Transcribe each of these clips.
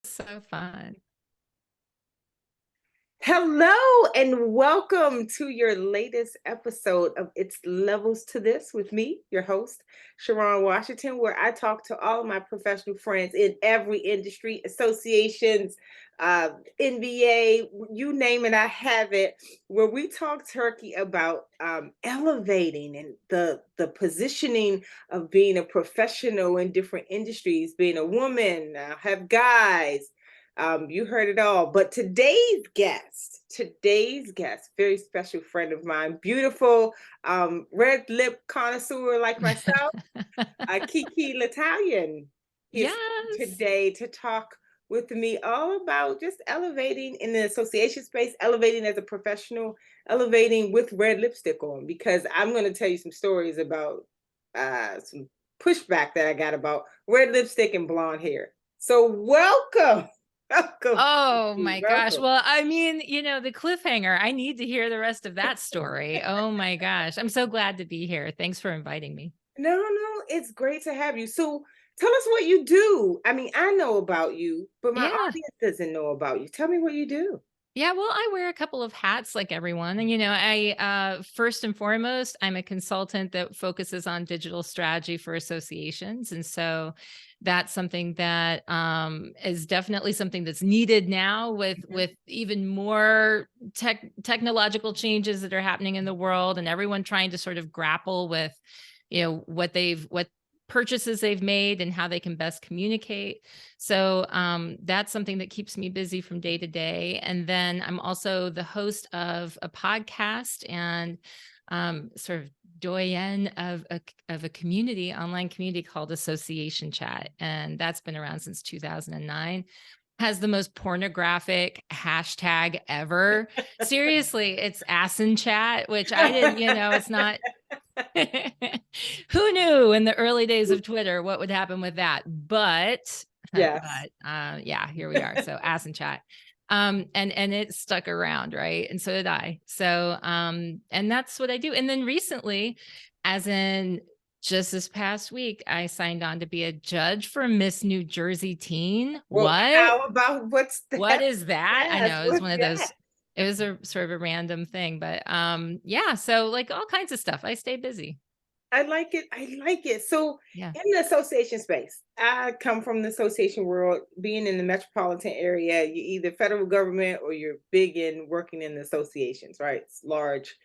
So fun. Hello and welcome to your latest episode of It's Levels to This with me, your host, Sharon Washington, where I talk to all of my professional friends in every industry, associations, uh, NBA, you name it, I have it, where we talk turkey about elevating and the positioning of being a professional in different industries, being a woman, have guys. You heard it all. But today's guest, very special friend of mine, beautiful red lip connoisseur like myself, Kiki L'Italian, is Yes. today to talk with me all about just elevating in the association space, elevating as a professional, elevating with red lipstick on, because I'm going to tell you some stories about some pushback that I got about red lipstick and blonde hair. So welcome. Welcome. Oh my gosh. Welcome. Well, I mean, the cliffhanger, I need to hear the rest of that story. Oh my gosh. I'm so glad to be here. Thanks for inviting me. No, it's great to have you. So tell us what you do. I mean, I know about you, but my Yeah. audience doesn't know about you. Tell me what you do. Yeah, well, I wear a couple of hats like everyone. And I first and foremost, I'm a consultant that focuses on digital strategy for associations. And so that's something that is definitely something that's needed now with Mhm. with even more technological changes that are happening in the world and everyone trying to sort of grapple with what purchases they've made and how they can best communicate. So that's something that keeps me busy from day to day. And then I'm also the host of a podcast and sort of doyen of a community, online community called Association Chat. And that's been around since 2009. Has the most pornographic hashtag ever. Seriously, it's Asin Chat, which I didn't, it's not. Who knew in the early days of Twitter what would happen with that? But Yes. yeah, here we are. So ass and chat. And it stuck around, right? And so did I. So and that's what I do. And then recently, as in just this past week, I signed on to be a judge for Miss New Jersey Teen. Well, What? how about what's What that? is that? I Yes, know it was what's one of that? those. It was a sort of a random thing, but yeah, so like all kinds of stuff. I stay busy. I like it. I like it. So, Yeah. in the association space, I come from the association world. Being in the metropolitan area, you either federal government or you're big in working in the associations, right? It's large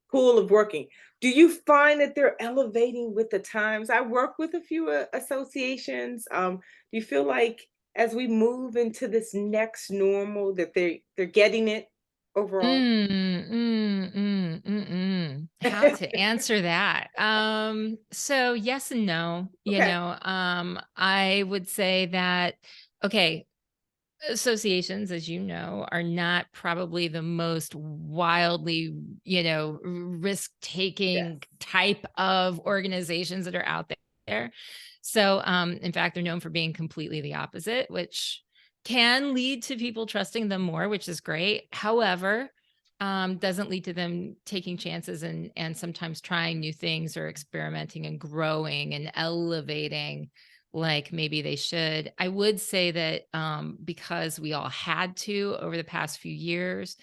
pool of working. Do you find that they're elevating with the times? I work with a few associations. Do you feel like as we move into this next normal that they're getting it overall? How to answer that? So yes and no. Okay. I would say that okay, associations, as you know, are not probably the most wildly, risk-taking Yes. type of organizations that are out there. So, in fact, they're known for being completely the opposite, which can lead to people trusting them more, which is great. However, doesn't lead to them taking chances and sometimes trying new things or experimenting and growing and elevating like maybe they should. I would say that because we all had to over the past few years,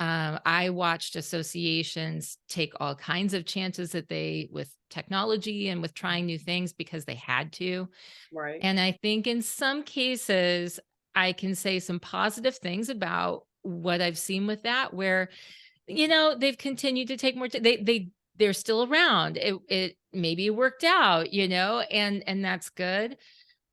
I watched associations take all kinds of chances that they with technology and with trying new things because they had to. Right. And I think in some cases, I can say some positive things about what I've seen with that, where they've continued to take more they're still around. It maybe worked out, and that's good.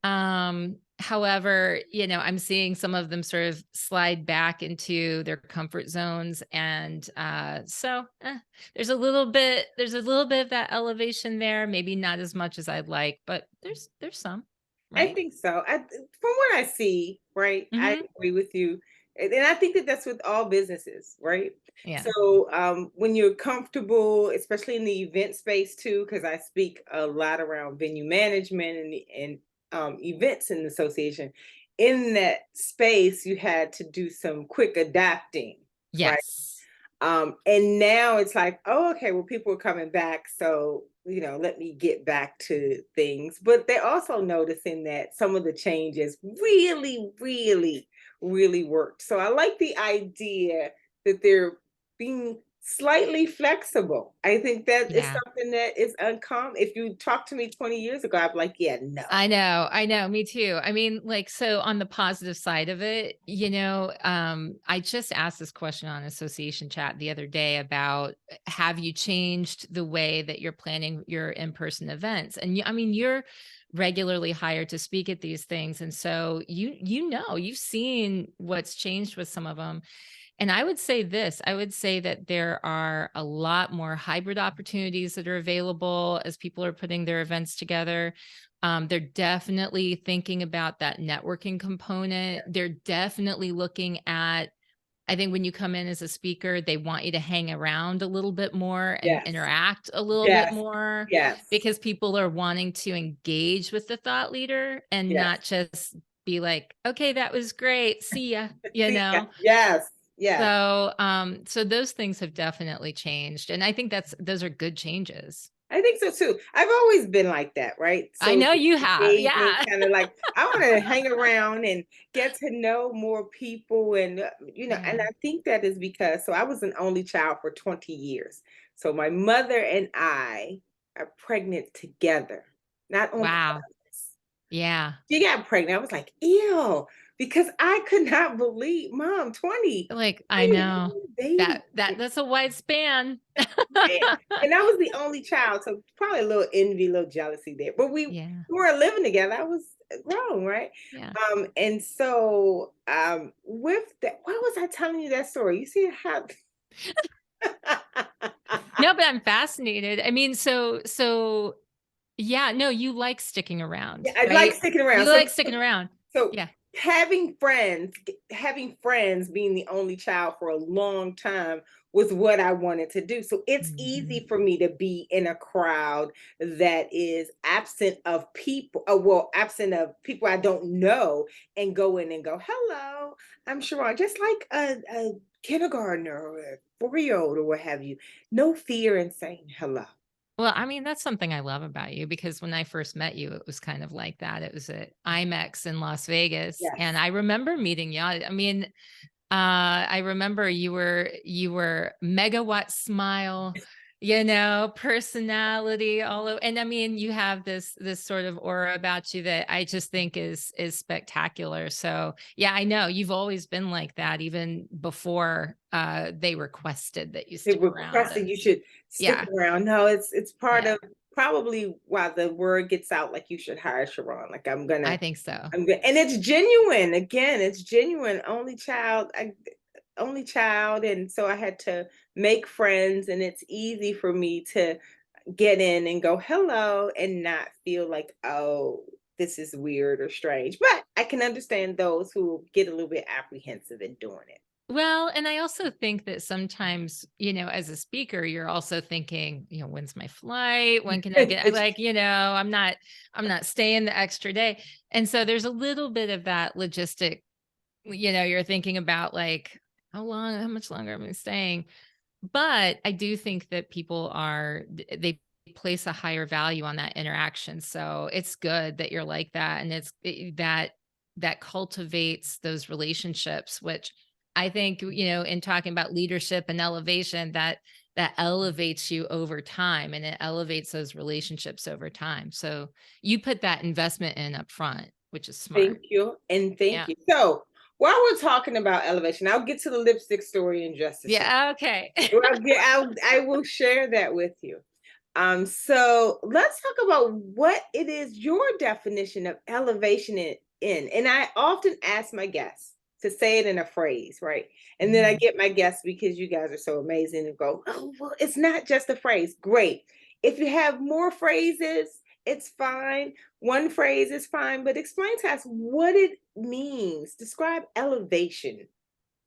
However, I'm seeing some of them sort of slide back into their comfort zones. And there's a little bit of that elevation there, maybe not as much as I'd like, but there's some, I right? think so. From what I see, right, I Mhm. agree with you. And I think that that's with all businesses, right? Yeah. So when you're comfortable, especially in the event space too, because I speak a lot around venue management and events in the association. In that space, you had to do some quick adapting, right? Yes. And now it's like, oh, okay, well, people are coming back, so let me get back to things. But they're also noticing that some of the changes really, really, really worked. So I like the idea that they're being slightly flexible. I think that is Yeah. something that is uncommon. If you talked to me 20 years ago, I'd be like, yeah, no. I know, me too. I mean, like, so on the positive side of it, I just asked this question on association chat the other day about have you changed the way that you're planning your in-person events? And I mean, you're regularly hired to speak at these things. And so you've seen what's changed with some of them. And I would say this, I would say that there are a lot more hybrid opportunities that are available as people are putting their events together. They're definitely thinking about that networking component. They're definitely looking at, I think when you come in as a speaker, they want you to hang around a little bit more and Yes, interact a little bit yes, more yes, because people are wanting to engage with the thought leader and yes. not just be like, okay, that was great. See ya, See, yes, yes. so those things have definitely changed, and I think those are good changes. I think so too. I've always been like that, right? I So know you have, engaging, yeah. kind of like I want to hang around and get to know more people, and and Yeah. I think that is because I was an only child for 20 years. So my mother and I are pregnant together, not on Wow. purpose. Yeah. She got pregnant. I was like, ew, because I could not believe, Mom, 20. Like, How I you know. having a baby? That's a wide span. Man, and I was the only child, so probably a little envy, a little jealousy there. But we Yeah. weren't living together. I was grown, right? Yeah. And so with that, why was I telling you that story? You see how No, but I'm fascinated. I mean, so yeah, no, you like sticking yeah, around, I like right? sticking around. You like sticking around. So Yeah. having friends, being the only child for a long time was what I wanted to do. So it's Mhm. easy for me to be in a crowd that is absent of people, absent of people I don't know, and go in and go, "Hello, I'm Sharon," just like a kindergartner or a 4-year-old or what have you. No fear in saying hello. Well, I mean, that's something I love about you because when I first met you, it was kind of like that. It was at IMAX in Las Vegas, and Yes. I remember meeting you. I mean, I remember you were megawatt smile, personality all over. And I mean, you have this sort of aura about you that I just think is spectacular. So yeah, I know you've always been like that, even before they requested that you They stick around. requested And you should stick yeah, around. No, it's part yeah, of probably why the word gets out, like, you should hire Sharon. Like, I think so. I'm good. And it's genuine. Again, it's genuine. Only child. And so I had to make friends, and it's easy for me to get in and go hello and not feel like, oh, this is weird or strange. But I can understand those who get a little bit apprehensive in doing it. Well, and I also think that sometimes, as a speaker, you're also thinking, when's my flight? When can I get I like, I'm not staying the extra day. And so there's a little bit of that logistic, you're thinking about like how much longer am I staying? But I do think that they place a higher value on that interaction. So it's good that you're like that. And that cultivates those relationships, which I think, in talking about leadership and elevation, that elevates you over time and it elevates those relationships over time. So you put that investment in up front, which is smart. Thank you, and thank Yeah. you. So, while we're talking about elevation, I'll get to the lipstick story in just a second. Yeah. Okay. Well, I will share that with you. So let's talk about what it is your definition of elevation And I often ask my guests to say it in a phrase, right? And then I Mhm. get my guests, because you guys are so amazing, and go, oh, well, it's not just a phrase. Great. If you have more phrases, it's fine. One phrase is fine, but explain to us what it means. Describe elevation.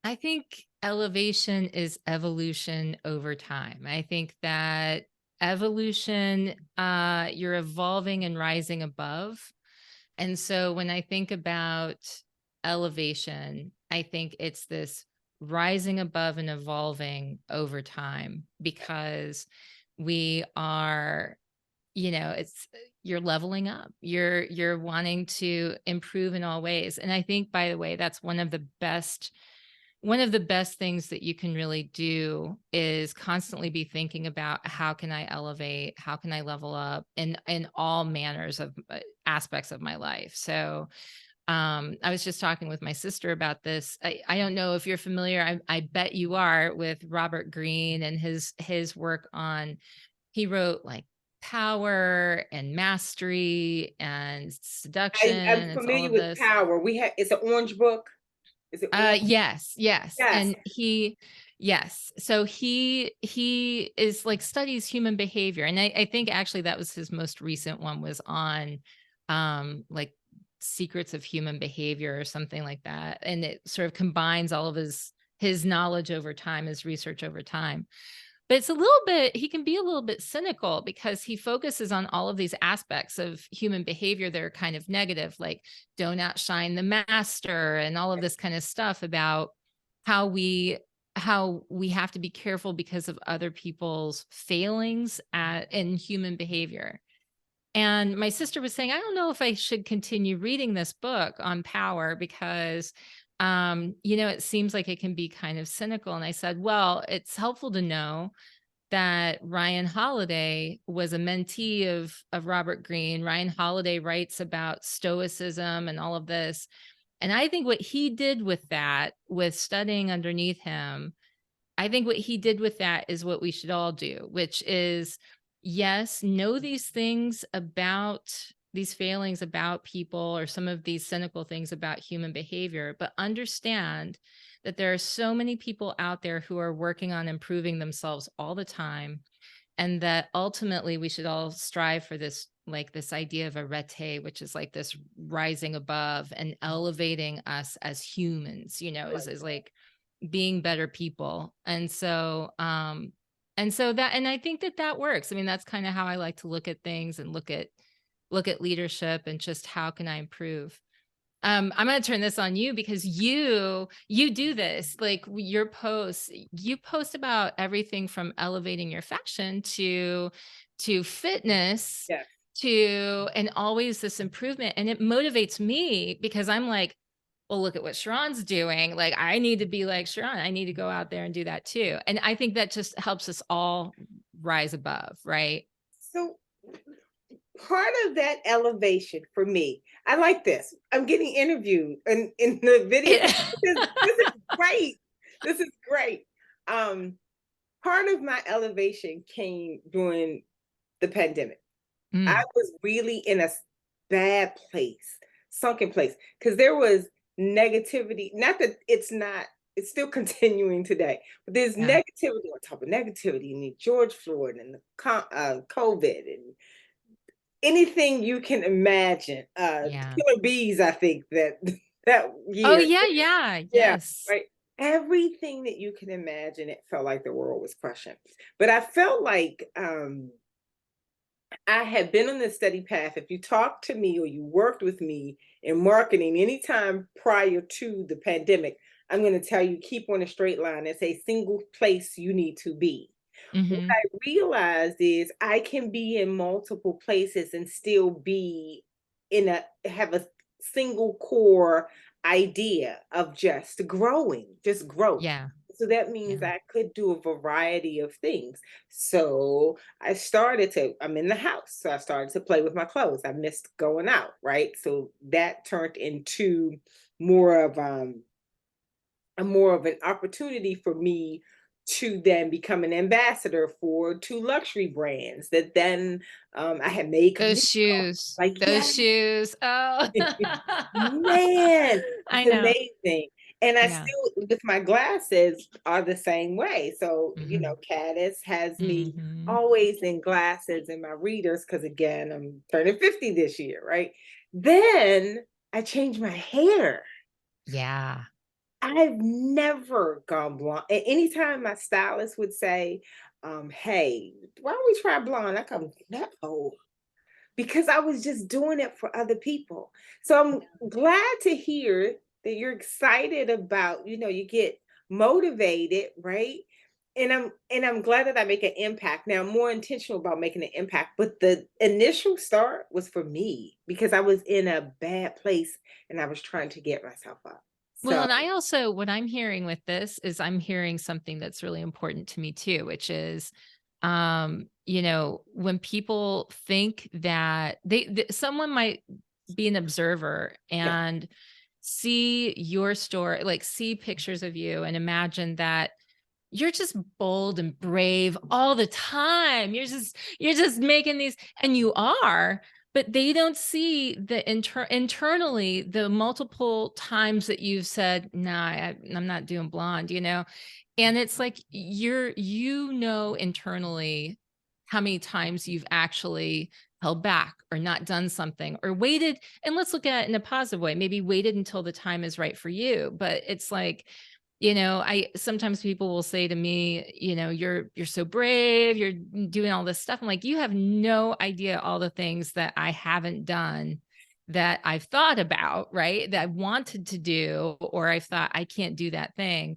I think elevation is evolution over time. I think that evolution, you're evolving and rising above. And so when I think about elevation, I think it's this rising above and evolving over time because we are. it's you're leveling up. You're wanting to improve in all ways. And I think, by the way, that's one of the best things that you can really do is constantly be thinking about how can I elevate, how can I level up in all manners of aspects of my life. So I was just talking with my sister about this. I don't know if you're familiar. I bet you are with Robert Greene and his work on. He wrote like Power and Mastery and Seduction I'm and all familiar of with this. Power. It's an orange book. Is it orange? Yes, yes, Yes. and yes. So he is like studies human behavior, and I think actually that was his most recent one was on, like secrets of human behavior or something like that, and it sort of combines all of his knowledge over time, his research over time. But it's a little bit he can be a little bit cynical because he focuses on all of these aspects of human behavior that are kind of negative, like don't outshine the master and all of this kind of stuff about how we have to be careful because of other people's failings in human behavior. And my sister was saying, I don't know if I should continue reading this book on power because it seems like it can be kind of cynical. And I said, well, it's helpful to know that Ryan Holiday was a mentee of Robert Greene. Ryan Holiday writes about stoicism and all of this. And I think what he did with that, with studying underneath him, I think what he did with that is what we should all do, which is, yes, know these things about these failings about people or some of these cynical things about human behavior, but understand that there are so many people out there who are working on improving themselves all the time. And that ultimately we should all strive for this, like this idea of arete, which is like this rising above and elevating us as humans, is like being better people. And I think that that works. I mean, that's kind of how I like to look at things and look at leadership and just how can I improve. I'm going to turn this on you because you do this, like your posts, you post about everything from elevating your fashion to fitness Yes. to and always this improvement. And it motivates me because I'm like, well, look at what Sharon's doing. Like, I need to be like Sharon. I need to go out there and do that too. And I think that just helps us all rise above, right? So part of that elevation for me, I like this. I'm getting interviewed in the video. This is great. This is great. Um, Part of my elevation came during the pandemic. I Mm, was really in a bad place, sunken place, because there was negativity. Not that it's still continuing today, but there's yeah. negativity on top of negativity. You need George Floyd and the COVID and anything you can imagine. Yeah. Killer bees, I think that that Oh, year. yeah. Yeah. Yeah, Yes. right. Everything that you can imagine, it felt like the world was crushing. But I felt like I had been on this steady path. If you talked to me or you worked with me in marketing anytime prior to the pandemic, I'm going to tell you keep on a straight line. It's a single place you need to be. What Hmm. I realized is I can be in multiple places and still be have a single core idea of just growing, just growth. Yeah. So that means Yeah. I could do a variety of things. So I'm in the house. So I started to play with my clothes. I missed going out, right? So that turned into more of more of an opportunity for me to then become an ambassador for two luxury brands that then I had made Those commission off. shoes. Like, yeah, Those shoes. Oh. man, I it's know. amazing. And I Yeah. still, with my glasses, are the same way. So, Mhm. Caddis has me Mhm. always in glasses and my readers, because again, I'm turning 50 this year, right? Then I changed my hair. Yeah. I've never gone blonde. And anytime my stylist would say, hey, why don't we try blonde? I come, no, because I was just doing it for other people. So I'm glad to hear that you're excited about, you get motivated, right? and I'm glad that I make an impact. Now I'm more intentional about making an impact, but the initial start was for me because I was in a bad place and I was trying to get myself up. Well, So and I also, what I'm hearing with this is I'm hearing something that's really important to me too, which is, when people think that someone might be an observer yeah, and see your story, like see pictures of you and imagine that you're just bold and brave all the time. You're just making these, and you are, but they don't see the internally the multiple times that you've said, "Nah, I'm not doing blonde," And it's like internally how many times you've actually held back or not done something or waited. And let's look at it in a positive way. Maybe waited until the time is right for you. But it's like, I sometimes people will say to me, you're so brave, you're doing all this stuff. I'm like, you have no idea all the things that I haven't done that I've thought about, right? That I wanted to do, or I've thought I can't do that thing.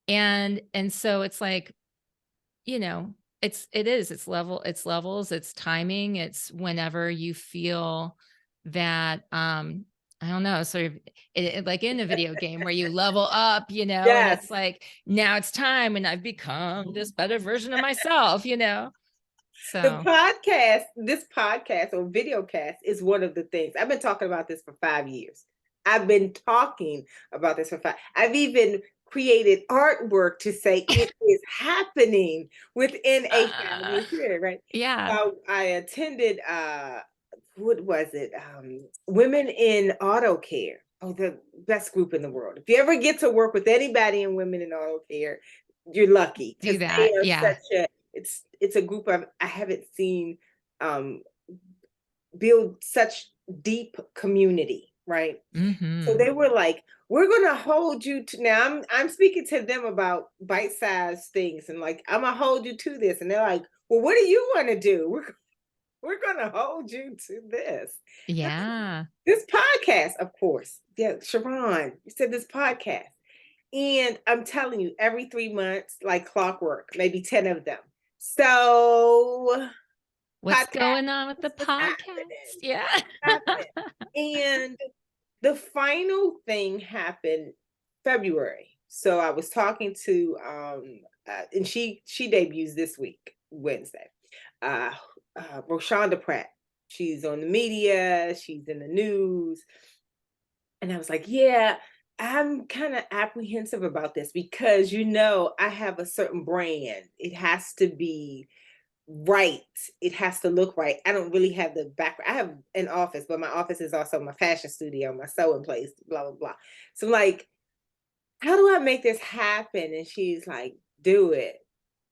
And so it's like, it's levels, it's timing, it's whenever you feel that, I don't know, sort of like in a video game where you level up, and yes. it's like, now it's time and I've become this better version of myself. So, This podcast or video cast is one of the things. I've been talking about this for 5 years. I've been talking about this for five. I've even created artwork to say it is happening within a 5 year period, right? yeah. So I attended what was it? Women in Auto Care. Oh, the best group in the world. If you ever get to work with anybody in Women in Auto Care, you're lucky Do because they that. are Yeah. such a it's a group I haven't seen um build such deep community, right? So Mhm. they were like, "We're gonna hold you to." Now I'm speaking to them about bite-sized things, and like I'm gonna hold you to this, and they're like, "Well, what do you want to do?" We're gonna hold you to this. Yeah. This podcast, of course. Yeah, Sharon, you said this podcast. And I'm telling you, every 3 months, like clockwork, maybe 10 of them. So What's podcast, going on with the what's podcast? happening? Yeah. Happening. And the final thing happened February. So I was talking to and she debuts this week, Wednesday. Uh Roshonda Pratt. She's on the media, she's in the news. And I was like, yeah, I'm kind of apprehensive about this because I have a certain brand. It has to be right. It has to look right. I don't really have the background. I have an office, but my office is also my fashion studio, my sewing place, blah, blah, blah. So I'm like, how do I make this happen? And she's like, do it.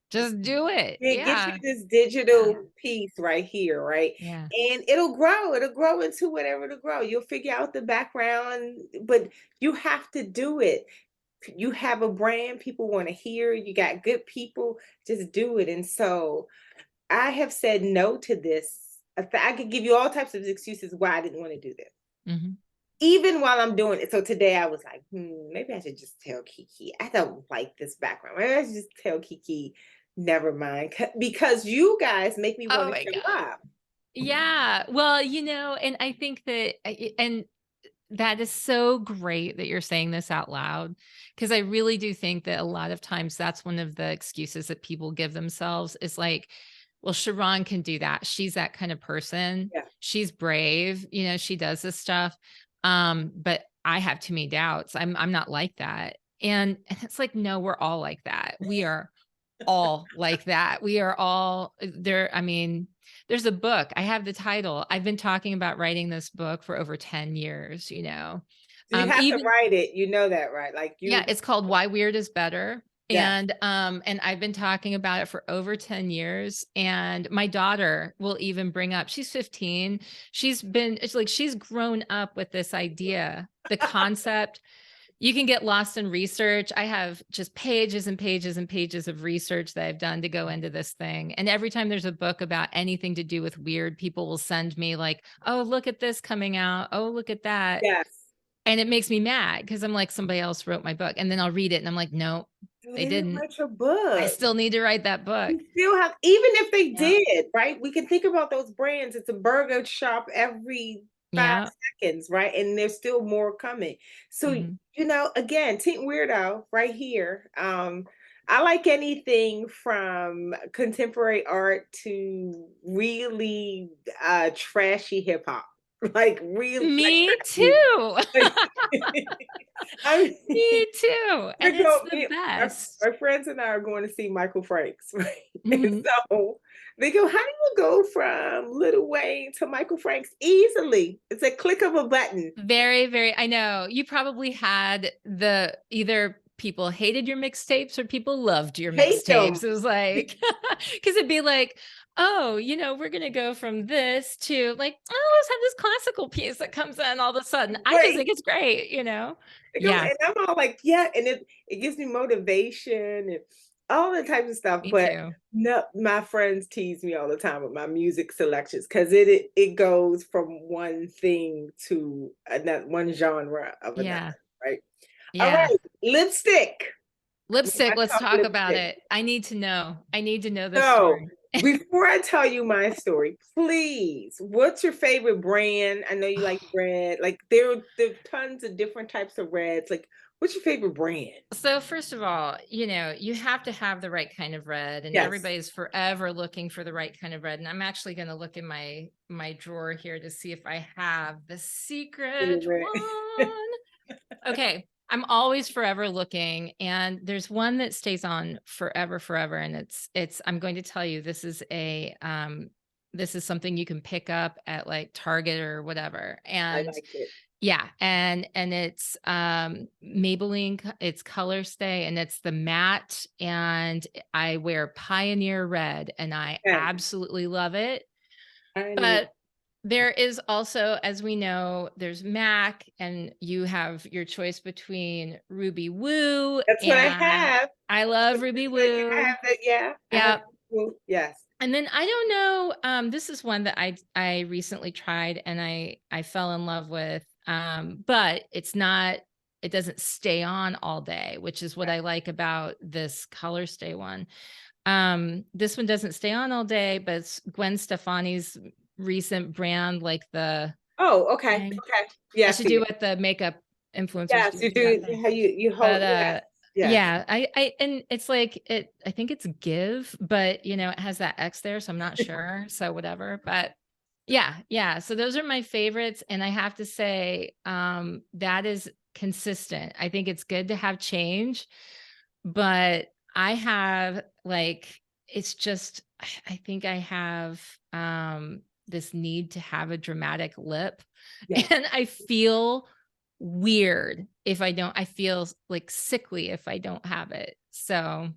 Just Just do it. get you Yeah. this Yeah. digital piece right here, right? Yeah. And it'll grow. It'll grow into whatever it'll grow. You'll figure out the background, but you have to do it. You have a brand, people want to hear, you got good people, just do it. And so I have said no to this. I could give you all types of excuses why I didn't want to do this. Mhm. Even while I'm doing it. So today I was like, maybe I should just tell Kiki. I don't like this background. Maybe I should just tell Kiki, never mind. Because you guys make me want Oh to my show god. up. Yeah. Well, and I think that and that is so great that you're saying this out loud, because I really do think that a lot of times that's one of the excuses that people give themselves is like, well, Sharon can do that. She's that kind of person. Yeah. She's brave, she does this stuff. But I have too many doubts. I'm not like that. And it's like, no, we're all like that. We are all like that. We are all there. I mean, there's a book. I have the title. I've been talking about writing this book for over 10 years. So you have to Even write it. You know that, right? Like yeah, you, it's called Why Weird is Better. yes. And I've been talking about it for over 10 years. And my daughter will even bring up, she's 15. It's like she's grown up with this idea, the concept. You can get lost in research. I have just pages and pages and pages of research that I've done to go into this thing. And every time there's a book about anything to do with weird, people will send me like, oh, look at this coming out. Oh, look at that. Yes. And it makes me mad because I'm like, somebody else wrote my book. And then I'll read it and I'm like, no, They They didn't didn't. write your I book. still need to write that book. You still have, even if they Yeah. did, right? We can think about those brands. It's a burger shop every 5 seconds, right? And there's still more coming. So, Mhm. again, Teen Weirdo right here. I like anything from contemporary art to really trashy hip hop. Like real like Me trashy. too. Like, I Me too, and we're it's going. the My, best. my friends and I are going to see Michael Franks, right? And Mhm. so they go, "How do you go from Little Wayne to Michael Franks easily? It's a click of a button." Very, very I know. You probably had the either people hated your mixtapes or people loved your Hate them. mixtapes. It was like, because 'cause it'd be like, "Oh, we're gonna go from this to like, oh, let's have this classical piece that comes in all of a sudden. I just Right. think it's great," you know? They go, Yeah, and I'm all like, yeah, and it gives me motivation and all that types of stuff. me But too. no, my friends tease me all the time with my music selections because it goes from one thing to another, one genre of another, Yeah, right? All yeah. right, lipstick. When Lipstick, I let's talk talk about lipstick. it. I need to know. I need to know this So story. before I tell you my story, please, what's your favorite brand? I know you like red. Like there are tons of different types of reds. Like, what's your favorite brand? So first of all, you have to have the right kind of red, and Yes. everybody's forever looking for the right kind of red. And I'm actually going to look in my drawer here to see if I have the secret Favorite. one. Okay, I'm always forever looking, and there's one that stays on forever, forever, and it's. I'm going to tell you, this is something you can pick up at like Target or whatever, I and like it. yeah, and it's, Maybelline, it's Color Stay, and it's the matte, and I wear Pioneer Red, and I Yes. absolutely love it, I need but there is also, as we know, there's MAC, and you have your choice between Ruby Woo, that's what I and have. I love Ruby It's like I Woo. have that, yeah. I have Yep. yes. And then I don't know, this is one that I recently tried and I fell in love with, but it doesn't stay on all day, which is what I like about this Color Stay one. This one doesn't stay on all day, but it's Gwen Stefani's recent brand, like the Oh, okay. thing. Okay. Yeah, I I should see do it. what the makeup influencers Yes, do, you do that do thing. how you But, hold, yes. Yes. yeah, I and it's like I think it's Give, but, it has that X there, so I'm not sure, so whatever, but yeah, yeah, so those are my favorites, and I have to say, that is consistent. I think it's good to have change, but I have, like it's just I think I have, this need to have a dramatic lip, Yes. and I feel weird if I don't. I feel like sickly if I don't have it. So,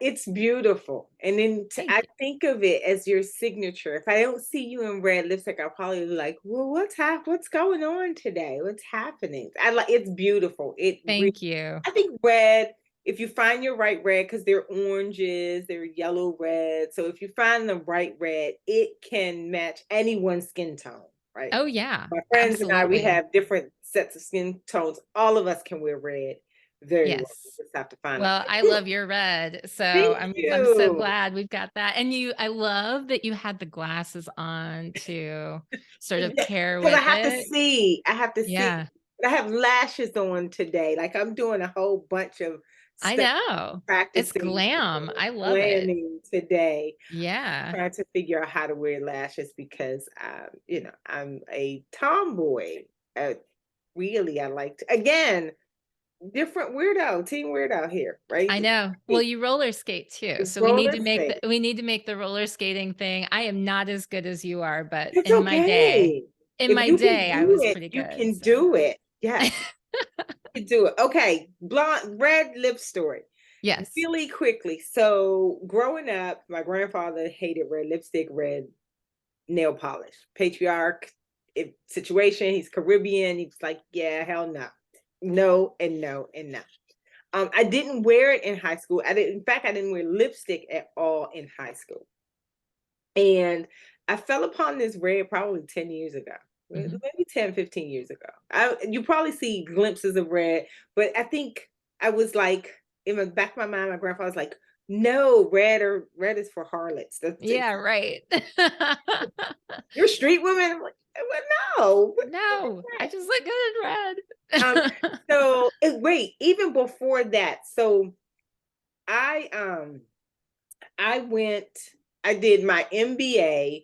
It's beautiful. And then thank I you. think of it as your signature. If I don't see you in red lipstick, I'll probably be like, well, what's going on today? What's happening? I like it's beautiful. Thank you. I think red, if you find your right red, because they're oranges, they're yellow red. So if you find the right red, it can match anyone's skin tone, right? Oh, yeah, My friends and I, we absolutely. have different sets of skin tones. All of us can wear red very well. We Yes. just have to find Well, I it. love your red, so Thank I'm so you. glad we've got that, and I love that you had the glasses on to sort of Yeah, pair because I with have to it. see. I have to see. Yeah, I have lashes on today. Like I'm doing a whole bunch of I stuff, know. It's practicing glam. I love it. planning today. Yeah. Trying to figure out how to wear lashes because I'm a tomboy. Uh, really, I like to again different weirdo, teen weirdo here, right? I know. Well, you roller skate too, so Roller skate. we need to make the roller skating thing. I am not as good as you are, but It's okay. in If my you can day, I do was it, pretty you good, can so do it. Yes. Could do it. Okay, blonde red lip story. yes. Really quickly. So growing up, my grandfather hated red lipstick, red nail polish. Patriarch situation. He's Caribbean. He was like, yeah, hell no. No and no and no. I didn't wear it in high school. In fact, I didn't wear lipstick at all in high school. And I fell upon this red probably 10 years ago, Mhm. maybe 10, 15 years ago. You probably see glimpses of red, but I think I was like in the back of my mind, my grandfather was like, no, red is for harlots. Yeah, right. You're a street woman. I'm like, well, no. No, I just look good Um, in red. so wait, even before that, so I I went, I did my MBA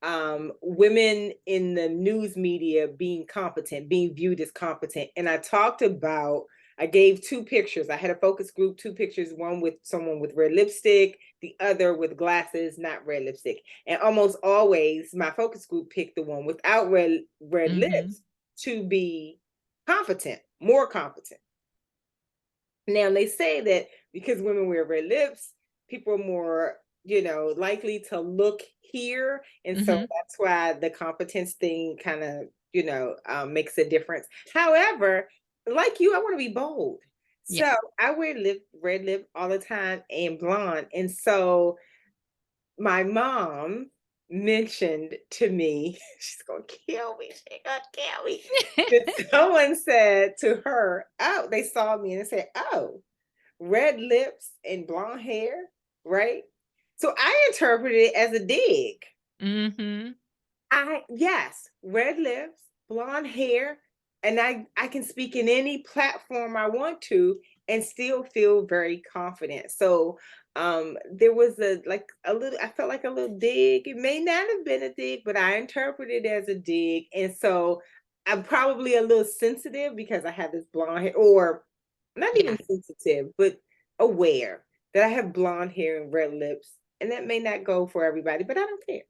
on women in the news media being competent, being viewed as competent. And I talked about, I gave two pictures. I had a focus group, two pictures, one with someone with red lipstick, the other with glasses, not red lipstick. And almost always my focus group picked the one without red Mhm. lips to be competent, more competent. Now they say that because women wear red lips, people are more, likely to look here, and so Mhm. that's why the competence thing kind of, makes a difference. However, like you, I want to be bold, Yeah. so I wear red lip all the time and blonde, and so my mom mentioned to me, she's gonna kill me. She's gonna kill me. That someone said to her, "Oh," they saw me and they said, "Oh, red lips and blonde hair, right?" So I interpreted it as a dig. Mhm. Yes, red lips, blonde hair, and I can speak in any platform I want to and still feel very confident. So there was a little, I felt like a little dig. It may not have been a dig, but I interpreted it as a dig. And so I'm probably a little sensitive because I have this blonde hair, or not even Yeah. sensitive, but aware that I have blonde hair and red lips. And that may not go for everybody, but I don't care.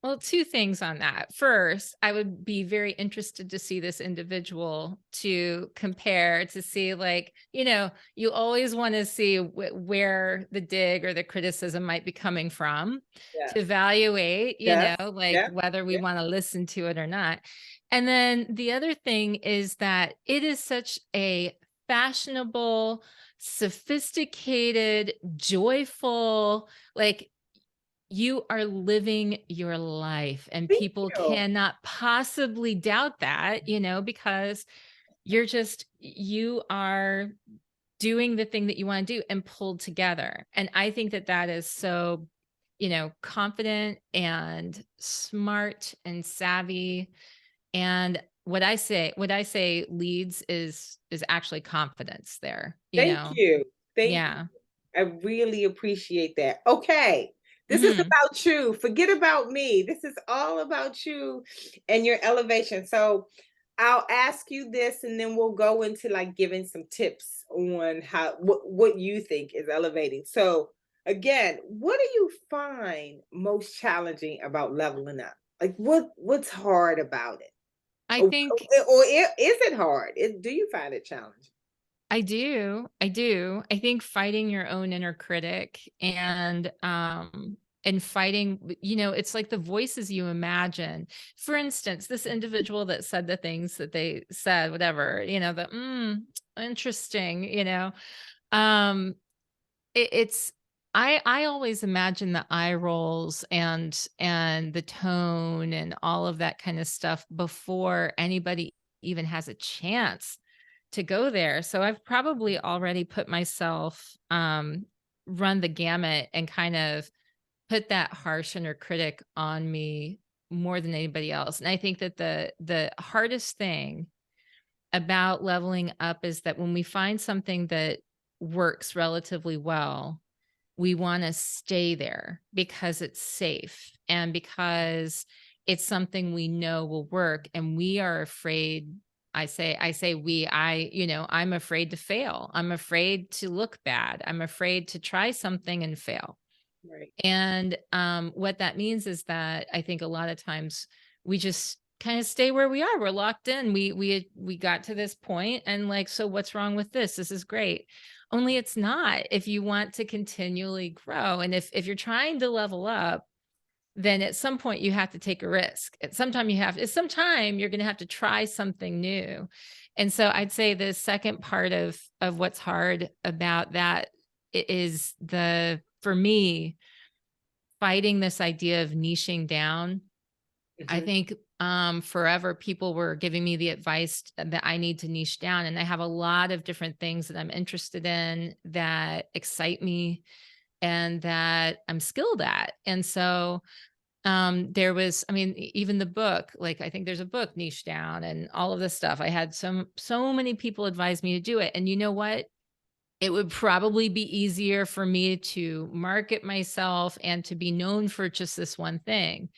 Well, two things on that. First, I would be very interested to see this individual to compare to see, like, you always want to see where the dig or the criticism might be coming from to Yes. evaluate, Yes. like Yeah. whether we Yeah. want to listen to it or not. And then the other thing is that it is such a fashionable, sophisticated, joyful, like, you are living your life and Thank people you. cannot possibly doubt that, because you are doing the thing that you want to do and pulled together. And I think that that is so, confident and smart and savvy. And what I say leads is actually confidence there, Thank you. Thank you. Yeah. I really appreciate that. Okay. This is Mhm. about you. Forget about me. This is all about you and your elevation. So I'll ask you this and then we'll go into like giving some tips on what you think is elevating. So again, what do you find most challenging about leveling up? Like what's hard about it? I Or, think is it hard? Do you find it challenging? I do. I do. I think fighting your own inner critic and fighting, it's like the voices you imagine. For instance, this individual that said the things that they said, whatever, interesting, um it's I always imagine the eye rolls and the tone and all of that kind of stuff before anybody even has a chance to go there. So I've probably already put myself run the gamut and kind of put that harsh inner critic on me more than anybody else. And I think that the hardest thing about leveling up is that when we find something that works relatively well, we want to stay there because it's safe and because it's something we know will work and we are afraid. I say we I you know I'm afraid to fail. I'm afraid to look bad. I'm afraid to try something and fail. Right. And what that means is that I think a lot of times we just kind of stay where we are. We're locked in. We got to this point, and like, so what's wrong with this? This is great. Only it's not. If you want to continually grow, and if you're trying to level up, then at some point you have to take a risk. At some time you're going to have to try something new. And so I'd say the second part of what's hard about that is the for me fighting this idea of niching down. I Mhm. think forever people were giving me the advice that I need to niche down. And I have a lot of different things that I'm interested in that excite me and that I'm skilled at. And so there was, I mean, even the book, like I think there's a book niche down and all of this stuff. I had so many people advise me to do it. And you know what? It would probably be easier for me to market myself and to be known for just this one thing.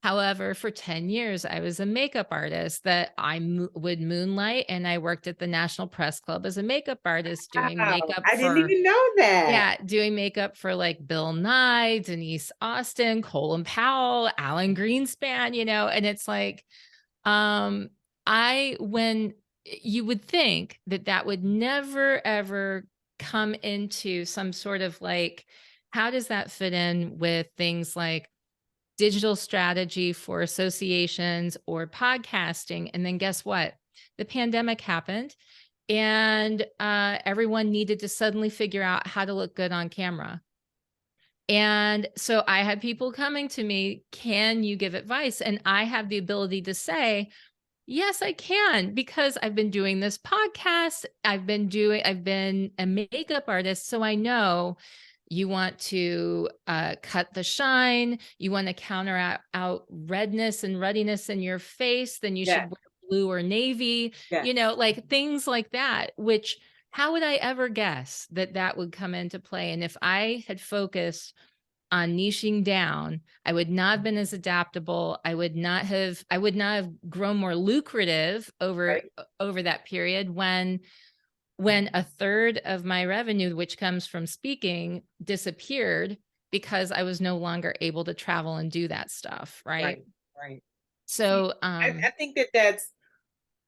However, for 10 years, I was a makeup artist that would moonlight, and I worked at the National Press Club as a makeup artist doing Wow, makeup I didn't for, even know that. yeah, doing makeup for like Bill Nye, Denise Austin, Colin Powell, Alan Greenspan, and it's like, um, when you would think that that would never ever come into some sort of like, how does that fit in with things like digital strategy for associations or podcasting? And then guess what? The pandemic happened and everyone needed to suddenly figure out how to look good on camera. And so I had people coming to me, can you give advice? And I have the ability to say, yes, I can, because I've been doing this podcast. I've been a makeup artist. So I know you want to cut the shine. You want to counteract out redness and ruddiness in your face. Then you should Yes, wear blue or navy, yes, like things like that, which how would I ever guess that that would come into play? And if I had focused on niching down, I would not have been as adaptable. I would not have grown more lucrative right, over that period when a third of my revenue, which comes from speaking, disappeared because I was no longer able to travel and do that stuff, right? right, right. See, So, I think that that's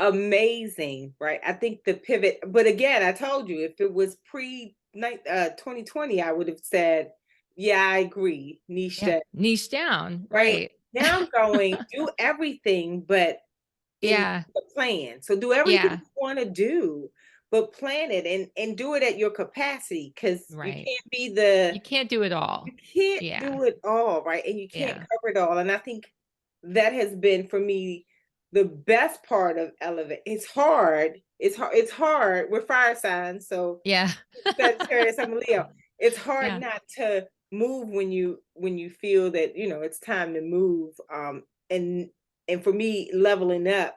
amazing, right? I think the pivot, but again, I told you if it was pre 2020, I would have said, yeah, I agree, niche yeah, that, niche down, right? right? Now I'm going do everything, but in Yeah, the plan. So do everything yeah, you want to do, but plan it and do it at your capacity because you right. can't be the You can't do it you all. can't Yeah, do it all, right? And you can't yeah, cover it all. And I think that has been for me the best part of Elevate. It's hard. It's hard. It's hard. We're fire signs, so yeah, Sagittarius, I'm a Leo. It's hard yeah. not to move when you feel that it's time to move. And for me, leveling up,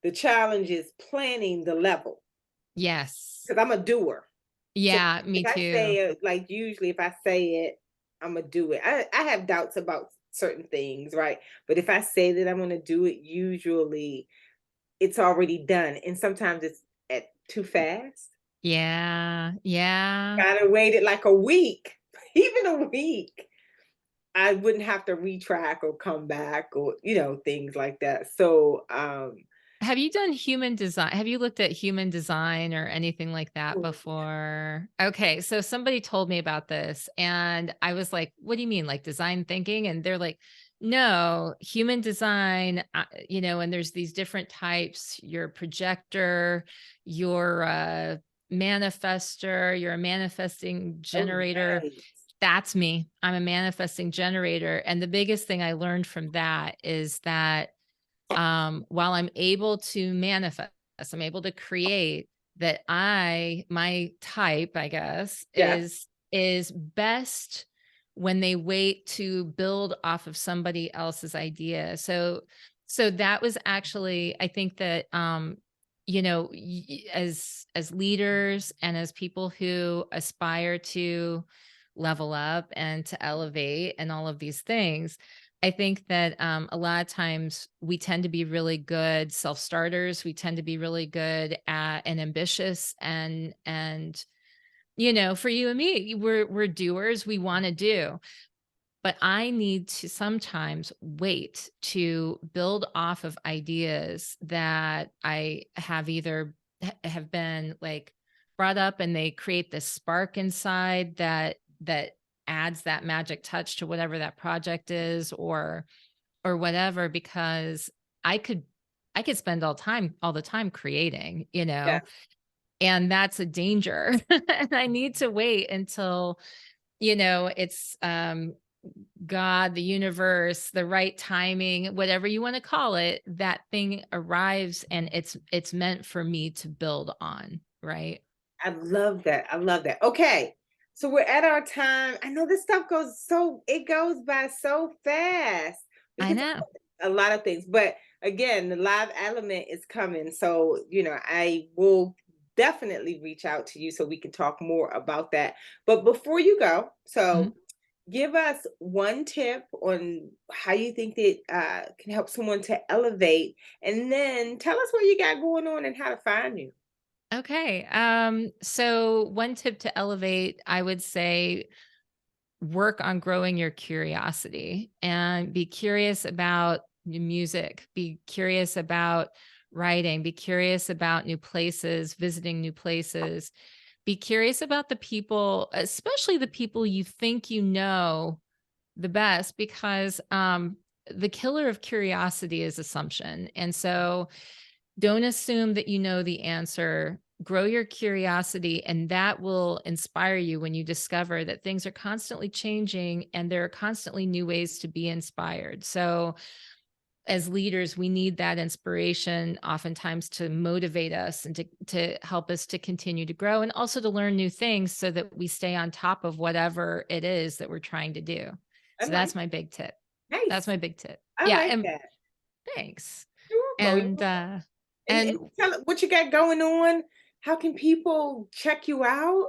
the challenge is planning the level Yes. because I'm a doer. So Yeah, me if I too. say it, like usually if I say it, I'm gonna do it. I have doubts about certain things, right? But if I say that I'm gonna do it, usually it's already done. And sometimes it's at too fast. Yeah, yeah. Gotta wait it like a week, even a week. I wouldn't have to retrack or come back or things like that. So Have you done human design? Have you looked at human design or anything like that oh, before? Okay, so somebody told me about this and I was like, "What do you mean, like design thinking?" And they're like, "No, human design, and there's these different types. You're a projector, you're a manifester, you're a manifesting oh, generator." nice. That's me. I'm a manifesting generator, and the biggest thing I learned from that is that while I'm able to manifest, I'm able to create, that my type, I guess, Yes. is best when they wait to build off of somebody else's idea. So that was actually, I think that as leaders and as people who aspire to level up and to elevate and all of these things, I think that a lot of times we tend to be really good self-starters. We tend to be really good at and ambitious and for you and me, we're doers. We want to do, but I need to sometimes wait to build off of ideas that I have either have been like brought up and they create this spark inside that adds that magic touch to whatever that project is or whatever, because I could I could spend all the time creating, Yes. and that's a danger. And I need to wait until, it's God, the universe, the right timing, whatever you want to call it, that thing arrives and it's meant for me to build on, right? I love that. I love that. Okay. So we're at our time. I know this stuff it goes by so fast. We I can talk know. about a lot of things, but again, the live element is coming. So, I will definitely reach out to you so we can talk more about that. But before you go, Mhm. give us one tip on how you think that can help someone to elevate, and then tell us what you got going on and how to find you. Okay. So one tip to elevate, I would say work on growing your curiosity and be curious about new music, be curious about writing, be curious about new places, visiting new places, be curious about the people, especially the people you think you know the best, because the killer of curiosity is assumption. And so don't assume that you know the answer. Grow your curiosity, and that will inspire you when you discover that things are constantly changing and there are constantly new ways to be inspired. So, as leaders, we need that inspiration oftentimes to motivate us and to help us to continue to grow and also to learn new things so that we stay on top of whatever it is that we're trying to do. I So, like that's my big tip. That's Nice. my big tip. I Yeah. like And that. thanks. You're welcome. And, And and tell what you got going on. How can people check you out?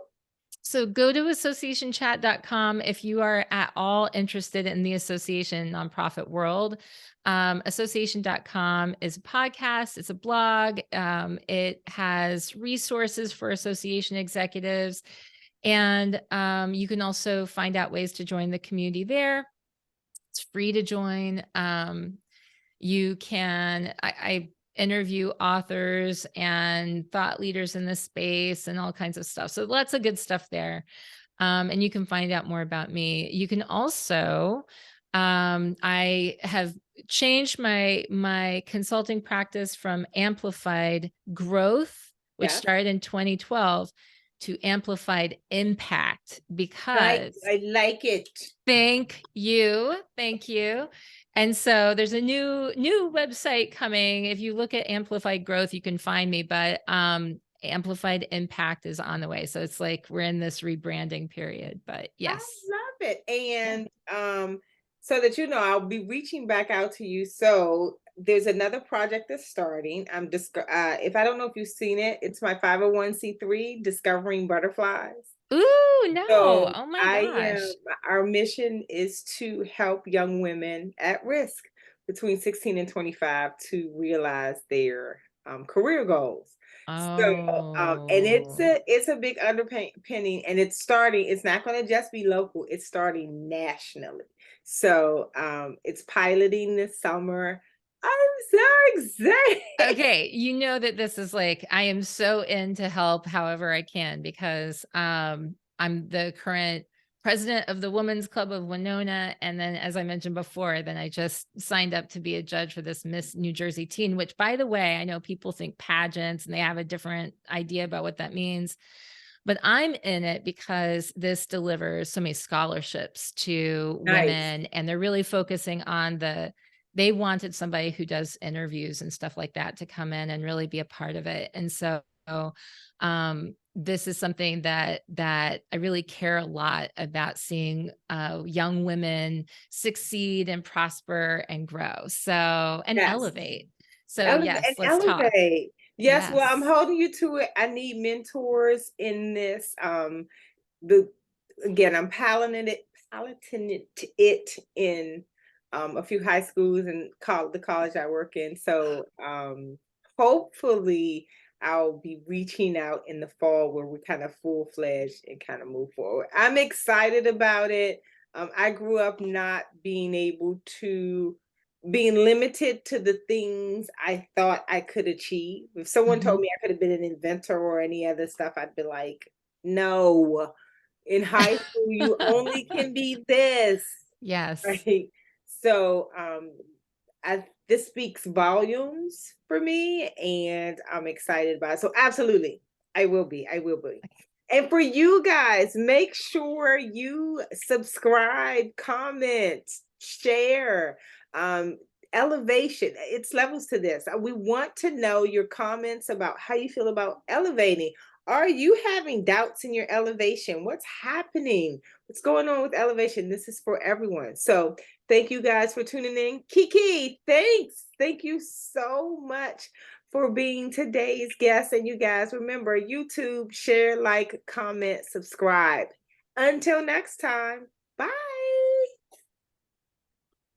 So go to associationchat.com if you are at all interested in the association nonprofit world. Association.com is a podcast, it's a blog, it has resources for association executives. And you can also find out ways to join the community there. It's free to join. You can I interview authors and thought leaders in this space and all kinds of stuff. So lots of good stuff there. And you can find out more about me. You can also I have changed my consulting practice from amplified growth, which Yeah. started in 2012, to amplified impact Nice. because I like it. thank you. Thank you. And so there's a new website coming. If you look at Amplified Growth, you can find me, but Amplified Impact is on the way. So it's like we're in this rebranding period, but I yes. love it. Yeah. And so that I'll be reaching back out to you. So there's another project that's starting. I'm just if I don't know if you've seen it, it's my 501c3 Discovering Butterflies. Ooh, no. So Oh my I am gosh. our mission is to help young women at risk between 16 and 25 to realize their career goals. So and Oh. it's a big underpinning, and it's starting. It's not going to just be local. It's starting nationally. So it's piloting this summer. I'm so excited. Okay, you know that this is like I am so in to help however I can because I'm the current president of the Women's Club of Winona, and then as I mentioned before, then I just signed up to be a judge for this Miss New Jersey Teen, which by the way, I know people think pageants and they have a different idea about what that means. But I'm in it because this delivers so many scholarships to Nice. women, and they're really focusing on they wanted somebody who does interviews and stuff like that to come in and really be a part of it. And so this is something that I really care a lot about seeing young women succeed and prosper and grow. So and Yes. elevate. So Elevate yes, and let's talk. elevate. Yes, well, I'm Yes. holding you to it. I need mentors in this. The Again, I'm piloting it in a few high schools and the college I work in. So hopefully I'll be reaching out in the fall where we kind of full fledged and kind of move forward. I'm excited about it. I grew up not being limited to the things I thought I could achieve. If someone told Mhm. me I could have been an inventor or any other stuff, I'd be like, no. In high school, you only can be this, Yes. right? So this speaks volumes for me, and I'm excited about it. So absolutely, I will be. I will be. And for you guys, make sure you subscribe, comment, share. Um, Elevation, it's levels to this. We want to know your comments about how you feel about elevating. Are you having doubts in your elevation? What's happening? What's going on with elevation? This is for everyone. So thank you guys for tuning in. Kiki, thanks. Thank you so much for being today's guest. And you guys remember, YouTube, share, like, comment, subscribe. Until next time, bye.